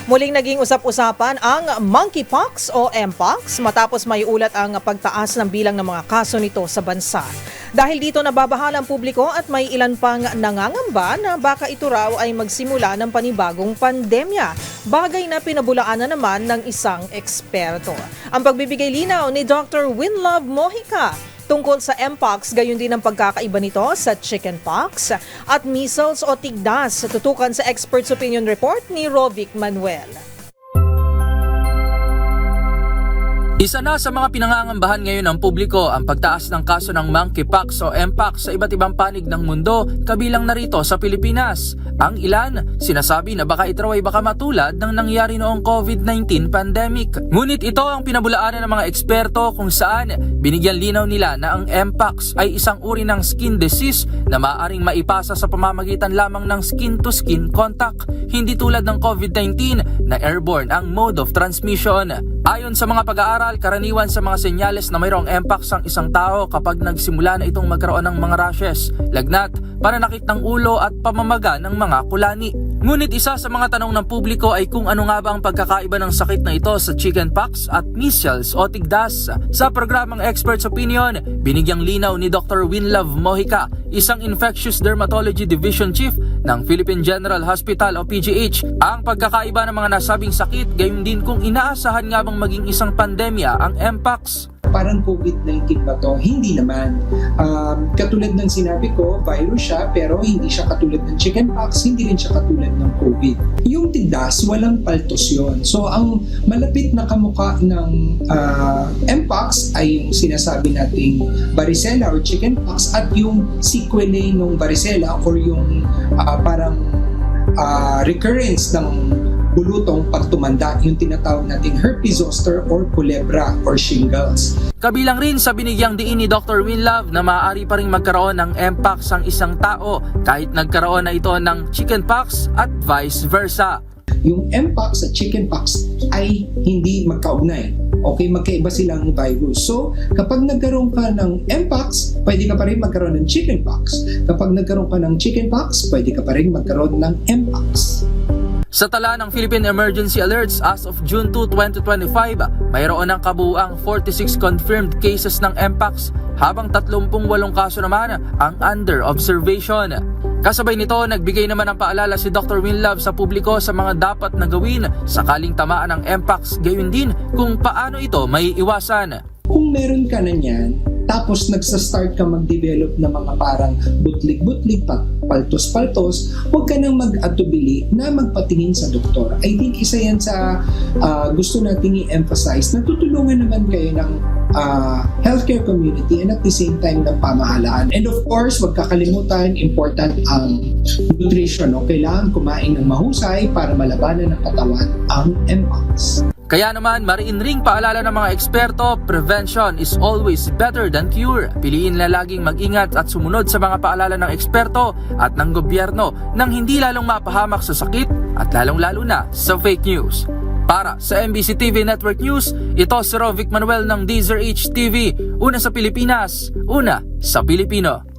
Muling naging usap-usapan ang monkeypox o mpox matapos may ulat ang pagtaas ng bilang ng mga kaso nito sa bansa. Dahil dito nababahala ang publiko at may ilan pang nangangamba na baka ito raw ay magsimula ng panibagong pandemya, bagay na pinabulaan na naman ng isang eksperto. Ang pagbibigay linaw ni Dr. Winlove Mojica tungkol sa mpox, gayon din ang pagkakaiba nito sa chickenpox at measles o tigdas. Tutukan sa Expert's Opinion Report ni Rovic Manuel. Isa na sa mga pinangangambahan ngayon ng publiko ang pagtaas ng kaso ng monkeypox o mpox sa iba't ibang panig ng mundo, kabilang na rito sa Pilipinas. Ang ilan, sinasabi na baka ito ay baka matulad ng nangyari noong COVID-19 pandemic. Ngunit ito ang pinabulaanan ng mga eksperto kung saan binigyan linaw nila na ang mpox ay isang uri ng skin disease na maaaring maipasa sa pamamagitan lamang ng skin-to-skin contact, hindi tulad ng COVID-19 na airborne ang mode of transmission. Ayon sa mga pag-aaral, karaniwan sa mga senyales na mayroong mpox ang isang tao kapag nagsimula na itong magkaroon ng mga rashes, lagnat, pananakit ng ulo at pamamaga ng mga kulani. Ngunit isa sa mga tanong ng publiko ay kung ano nga ba ang pagkakaiba ng sakit na ito sa chickenpox at measles o tigdas. Sa programang Expert's Opinion, binigyang linaw ni Dr. Winlove Mojica, isang Infectious Dermatology Division Chief ng Philippine General Hospital o PGH, ang pagkakaiba ng mga nasabing sakit, gayon din kung inaasahan nga bang maging isang pandemya ang mpox. Parang COVID-19 ba to? Hindi naman. Katulad ng sinabi ko, virus siya, pero hindi siya katulad ng chickenpox, hindi rin siya katulad ng COVID. Yung tigdas, walang paltos yun. So, ang malapit na kamukha ng mpox ay yung sinasabi nating varicella or chickenpox at yung sequelae ng varicella or yung parang recurrence ng bulutong pagtumanda, yung tinatawag nating herpes zoster or culebra or shingles. Kabilang rin sa binigyang diin ni Dr. Winlove na maaari pa rin magkaroon ng mpox ang isang tao kahit nagkaroon na ito ng chickenpox at vice versa. Yung mpox at chickenpox ay hindi magkaugnay. Okay, magkaiba silang virus. So, kapag nagkaroon ka ng mpox, pwede ka pa rin magkaroon ng chickenpox. Kapag nagkaroon ka ng chickenpox, pwede ka pa rin magkaroon ng mpox. Sa tala ng Philippine Emergency Alerts as of June 2, 2025, mayroon ng kabuuang 46 confirmed cases ng mpox habang 38 kaso naman ang under observation. Kasabay nito, nagbigay naman ng paalala si Dr. Winlove sa publiko sa mga dapat na gawin sakaling tamaan ng mpox, gayon din kung paano ito may iwasan. Kung meron ka na niyan, tapos nagsa-start ka mag-develop ng mga parang butlig-butlig, paltos-paltos, huwag ka nang mag-atubili na magpatingin sa doktor. I think isa yan sa gusto nating i-emphasize na tutulungan naman kayo ng healthcare community and at the same time ng pamahalaan. And of course, huwag kakalimutan, important ang nutrition. No? Kailangan kumain ng mahusay para malabanan ng katawan ang mpox. Kaya naman, mariin ring paalala ng mga eksperto, prevention is always better than cure. Piliin na laging mag-ingat at sumunod sa mga paalala ng eksperto at ng gobyerno nang hindi lalong mapahamak sa sakit at lalong-lalo na sa fake news. Para sa MBC TV Network News, ito si Rovic Manuel ng DZRH TV. Una sa Pilipinas, una sa Pilipino.